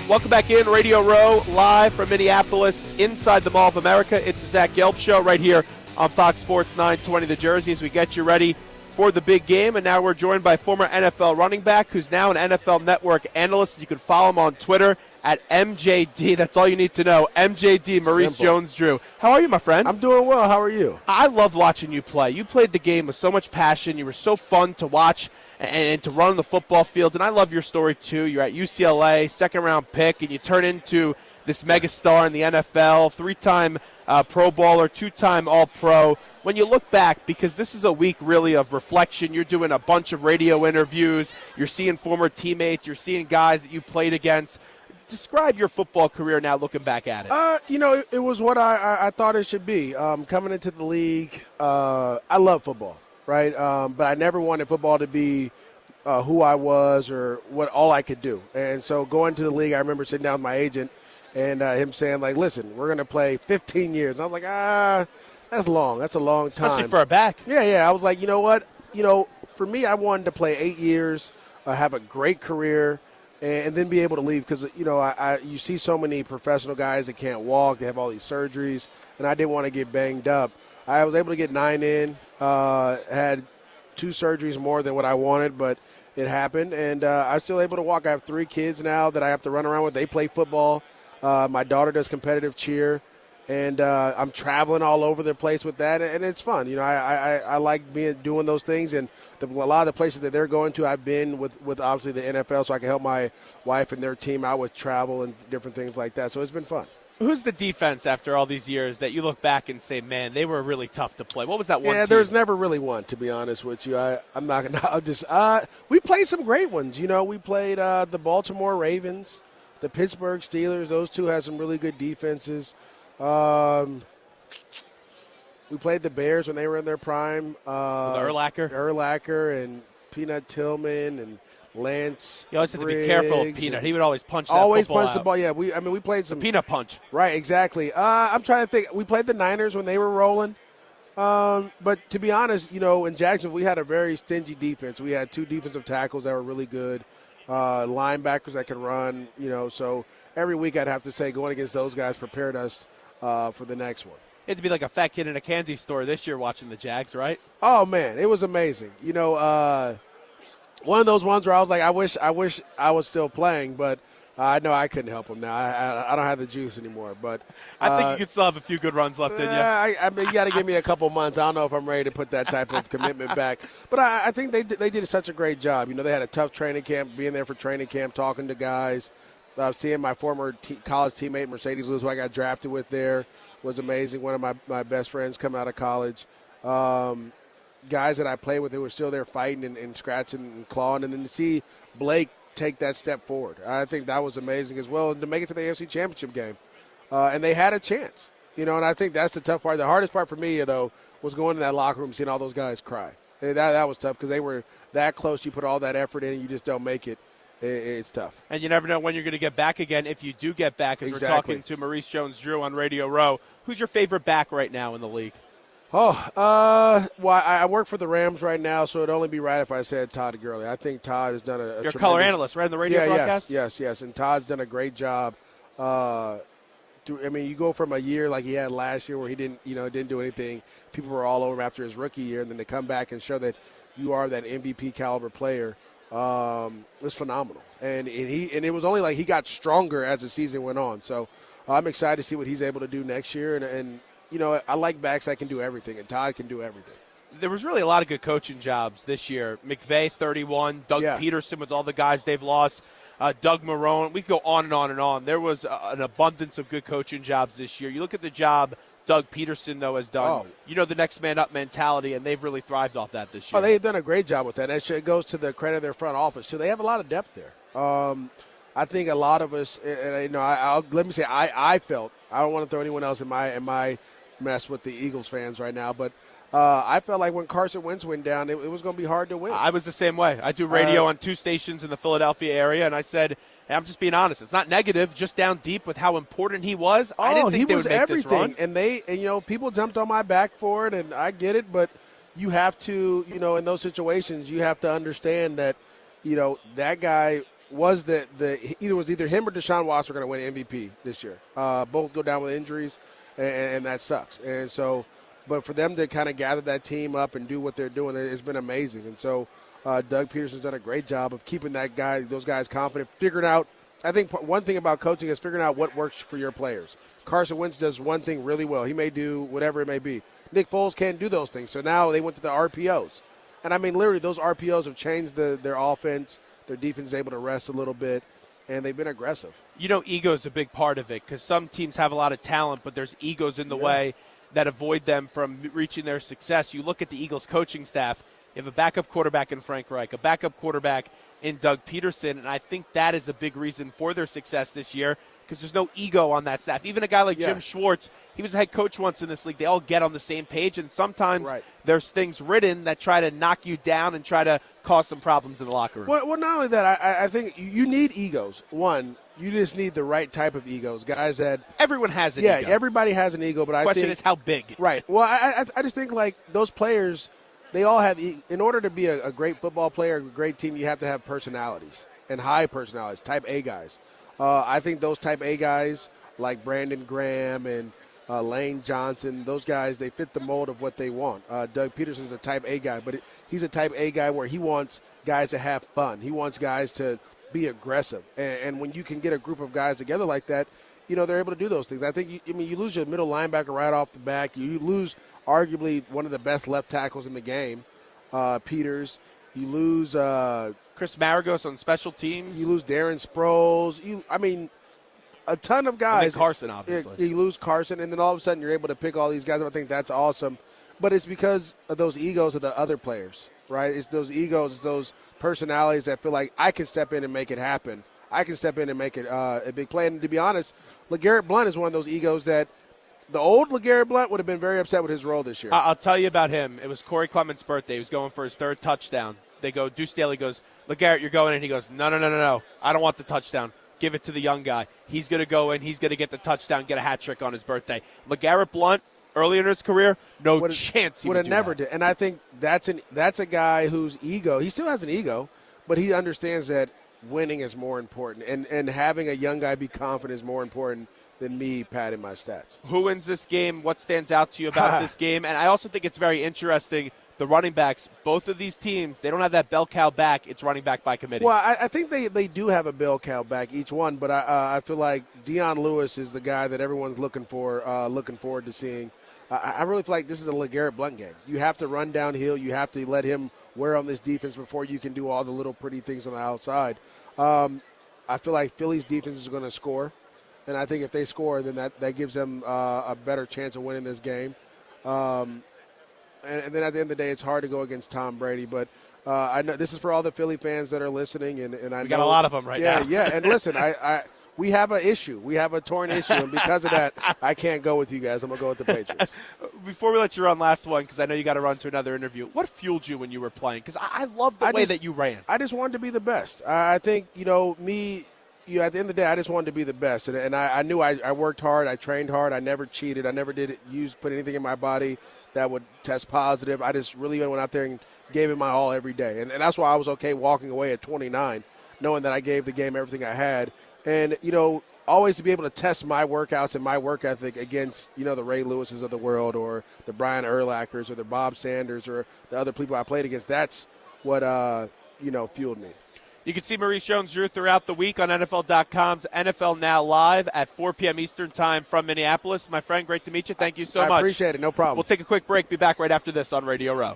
Welcome back in, Radio Row, live from Minneapolis, inside the Mall of America. It's the Zach Gelb Show right here on Fox Sports 920 The Jersey as we get you ready for the big game. And now we're joined by former NFL running back who's now an NFL Network analyst. You can follow him on Twitter at MJD. That's all you need to know. MJD, Maurice Jones-Drew. How are you, my friend? I'm doing well. How are you? I love watching you play. You played the game with so much passion. You were so fun to watch and to run on the football field. And I love your story, too. You're at UCLA, second-round pick, and you turn into this megastar in the NFL, three-time Pro Bowler, two-time All-Pro. When you look back, because this is a week really of reflection, you're doing a bunch of radio interviews, you're seeing former teammates, you're seeing guys that you played against. Describe your football career now looking back at it. It was what I thought it should be. Coming into the league, I love football, right? But I never wanted football to be who I was or what all I could do. And so going to the league, I remember sitting down with my agent and him saying, like, listen, we're going to play 15 years. And I was like, that's long. That's a long time. Especially for a back. Yeah. I was like, you know what? For me, I wanted to play 8 years, have a great career, and then be able to leave because, you see so many professional guys that can't walk. They have all these surgeries, and I didn't want to get banged up. I was able to get 9 in, had 2 surgeries more than what I wanted, but it happened, and I'm still able to walk. I have 3 kids now that I have to run around with. They play football. My daughter does competitive cheer. And I'm traveling all over the place with that, and it's fun. I like doing those things, and a lot of the places that they're going to, I've been with obviously the NFL, so I can help my wife and their team out with travel and different things like that. So it's been fun. Who's the defense after all these years that you look back and say, man, they were really tough to play? What was that one team? There's never really one, to be honest with you. I'm not going to – I'll just we played some great ones. We played the Baltimore Ravens, the Pittsburgh Steelers. Those two had some really good defenses. We played the Bears when they were in their prime. With Urlacher and Peanut Tillman and Lance. You always have to be careful of Peanut. He would always punch that always football punch out. the ball. Yeah, we played some. The Peanut punch. Right, exactly. I'm trying to think. We played the Niners when they were rolling. But to be honest, in Jacksonville, we had a very stingy defense. We had 2 defensive tackles that were really good, linebackers that could run, so every week I'd have to say going against those guys prepared us for the next one. You had to be like a fat kid in a candy store this year watching the Jags, right? Oh, man, it was amazing. One of those ones where I was like, I wish I was still playing, but I know I couldn't help them now. I don't have the juice anymore. But I think you could still have a few good runs left in you. I mean, you got to give me a couple months. I don't know if I'm ready to put that type of commitment back. But I think they did such a great job. They had a tough training camp, being there for training camp, talking to guys. Seeing my former college teammate, Mercedes Lewis, who I got drafted with there, was amazing. One of my best friends coming out of college. Guys that I played with who were still there fighting and scratching and clawing. And then to see Blake take that step forward, I think that was amazing as well. And to make it to the AFC Championship game. And they had a chance. And I think that's the tough part. The hardest part for me, though, was going to that locker room, seeing all those guys cry. And that was tough because they were that close. You put all that effort in and you just don't make it. It's tough. And you never know when you're going to get back again if you do get back, as we're talking to Maurice Jones-Drew on Radio Row. Who's your favorite back right now in the league? Well, I work for the Rams right now, so it'd only be right if I said Todd Gurley. I think Todd has done a You're a color analyst, right, in the radio broadcast? Yes. And Todd's done a great job. You go from a year like he had last year where he didn't do anything. People were all over him after his rookie year, and then to come back and show that you are that MVP caliber player. It was phenomenal, and it was only like he got stronger as the season went on. So I'm excited to see what he's able to do next year. And I like backs that can do everything, and Todd can do everything. There was really a lot of good coaching jobs this year. McVay, 31, Doug Peterson with all the guys they've lost, Doug Marrone. We could go on and on and on. There was an abundance of good coaching jobs this year. You look at the job Doug Peterson, though, has done. The next man up mentality, and they've really thrived off that this year. They've done a great job with that. It goes to the credit of their front office, too. They have a lot of depth there. I think a lot of us, let me say, I felt, I don't want to throw anyone else in my mess with the Eagles fans right now, but I felt like when Carson Wentz went down, it was going to be hard to win. I was the same way. I do radio on 2 stations in the Philadelphia area, and I said, hey, I'm just being honest. It's not negative, just down deep with how important he was. I didn't think they would make everything. This run. And people jumped on my back for it, and I get it, but you have to, in those situations, you have to understand that, that guy was that either him or Deshaun Watson were going to win MVP this year. Both go down with injuries, and that sucks. And so, but for them to kind of gather that team up and do what they're doing, it's been amazing. And so, Doug Peterson's done a great job of keeping those guys confident, figuring out. I think one thing about coaching is figuring out what works for your players. Carson Wentz does one thing really well. He may do whatever it may be. Nick Foles can't do those things. So now they went to the RPOs. And, I mean, literally those RPOs have changed their offense. Their defense is able to rest a little bit, and they've been aggressive. You know, ego is a big part of it because some teams have a lot of talent, but there's egos in the way that avoid them from reaching their success. You look at the Eagles coaching staff. You have a backup quarterback in Frank Reich, a backup quarterback in Doug Peterson, and I think that is a big reason for their success this year because there's no ego on that staff. Even a guy like Jim Schwartz, he was a head coach once in this league. They all get on the same page, and sometimes there's things written that try to knock you down and try to cause some problems in the locker room. Well, not only that, I think you need egos. One, you just need the right type of egos, guys that – everyone has an ego. Yeah, everybody has an ego, but the question is how big. Right. Well, I just think, like, those players – they all have, in order to be a great football player, a great team, you have to have personalities and high personalities, type A guys. I think those type A guys like Brandon Graham and Lane Johnson, those guys, they fit the mold of what they want. Doug Peterson's a type A guy, but he's a type A guy where he wants guys to have fun. He wants guys to be aggressive. And when you can get a group of guys together like that, you know, they're able to do those things. I think, you lose your middle linebacker right off the back. You lose arguably one of the best left tackles in the game, Peters. You lose Chris Maragos on special teams. You lose Darren Sproles. A ton of guys. And Carson, obviously. You lose Carson, and then all of a sudden you're able to pick all these guys. I think that's awesome. But it's because of those egos of the other players, right? It's those egos, it's those personalities that feel like I can step in and make it happen. I can step in and make it a big play. And to be honest, LeGarrette Blount is one of those egos that the old LeGarrette Blount would have been very upset with his role this year. I'll tell you about him. It was Corey Clement's birthday. He was going for his third touchdown. Deuce Staley goes, LeGarrette, you're going in. He goes, no. I don't want the touchdown. Give it to the young guy. He's going to go in. He's going to get the touchdown, get a hat trick on his birthday. LeGarrette Blount, early in his career, chance he would have never did. And I think that's a guy whose ego, he still has an ego, but he understands that winning is more important. And having a young guy be confident is more important than me padding my stats. Who wins this game? What stands out to you about this game? And I also think it's very interesting, the running backs, both of these teams, they don't have that bell cow back. It's running back by committee. Well, I think they do have a bell cow back, each one, but I feel like Dion Lewis is the guy that everyone's looking forward to seeing. I really feel like this is a LeGarrette Blount game. You have to run downhill. You have to let him wear on this defense before you can do all the little pretty things on the outside. I feel like Philly's defense is going to score. And I think if they score, then that gives them a better chance of winning this game. And then at the end of the day, it's hard to go against Tom Brady. But I know this is for all the Philly fans that are listening. And I know, got a lot of them now. Yeah. And listen, we have an issue. We have a torn issue. And because of that, I can't go with you guys. I'm going to go with the Patriots. Before we let you run last one, because I know you got to run to another interview, what fueled you when you were playing? Because I love the way that you ran. I just wanted to be the best. I think, me – at the end of the day, I just wanted to be the best, and I knew I worked hard, I trained hard, I never cheated, I never put anything in my body that would test positive. I just really went out there and gave it my all every day, and that's why I was okay walking away at 29, knowing that I gave the game everything I had, and always to be able to test my workouts and my work ethic against the Ray Lewises of the world or the Brian Urlachers or the Bob Sanders or the other people I played against. That's what fueled me. You can see Maurice Jones-Drew throughout the week on NFL.com's NFL Now Live at 4 p.m. Eastern Time from Minneapolis. My friend, great to meet you. Thank you so much. I appreciate it. No problem. We'll take a quick break. Be back right after this on Radio Row.